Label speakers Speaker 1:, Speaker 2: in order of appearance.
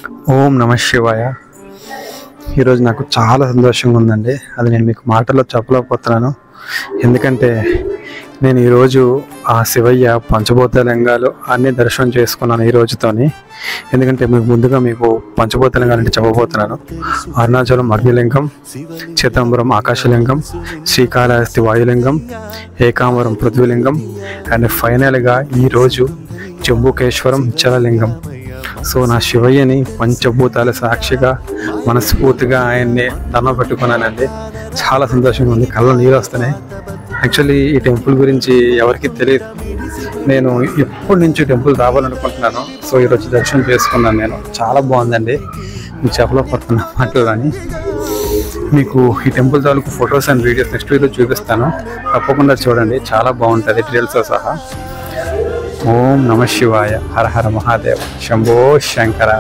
Speaker 1: ఓం నమ శివాయ. ఈరోజు నాకు చాలా సంతోషంగా ఉందండి. అది నేను మీకు మాటల్లో చెప్పలేకపోతున్నాను. ఎందుకంటే నేను ఈరోజు ఆ శివయ్య పంచభూత లింగాలు అన్నీ దర్శనం చేసుకున్నాను ఈ రోజుతోని. ఎందుకంటే ముందుగా మీకు పంచభూత లింగాలు అంటే చెప్పబోతున్నాను. అరుణాచలం అగ్నిలింగం, చిదంబరం ఆకాశలింగం, శ్రీకాళహస్తి వాయులింగం, ఏకాంబరం పృథ్వీలింగం అండ్ ఫైనల్గా ఈరోజు జంబుకేశ్వరం జలలింగం. సో నా శివయ్యని పంచభూతాల సాక్షిగా మనస్ఫూర్తిగా ఆయన్ని దండం పెట్టుకున్నానండి. చాలా సంతోషంగా ఉంది, కళ్ళ నీళ్ళు వస్తున్నాయి. యాక్చువల్లీ ఈ టెంపుల్ గురించి ఎవరికి తెలియదు. నేను ఎప్పటి నుంచి టెంపుల్ రావాలనుకుంటున్నాను. సో ఈరోజు దర్శనం చేసుకున్నాను నేను. చాలా బాగుందండి, మీకు చెప్పలేకపోతున్నా మాటలు. కానీ మీకు ఈ టెంపుల్ తాలూకు photos and videos next video చూపిస్తాను, తప్పకుండా చూడండి. చాలా బాగుంటుంది డీటెయిల్స్తో సహా. ఓం నమ శివాయ. హర హర మహాదేవ. శంభో శంకర.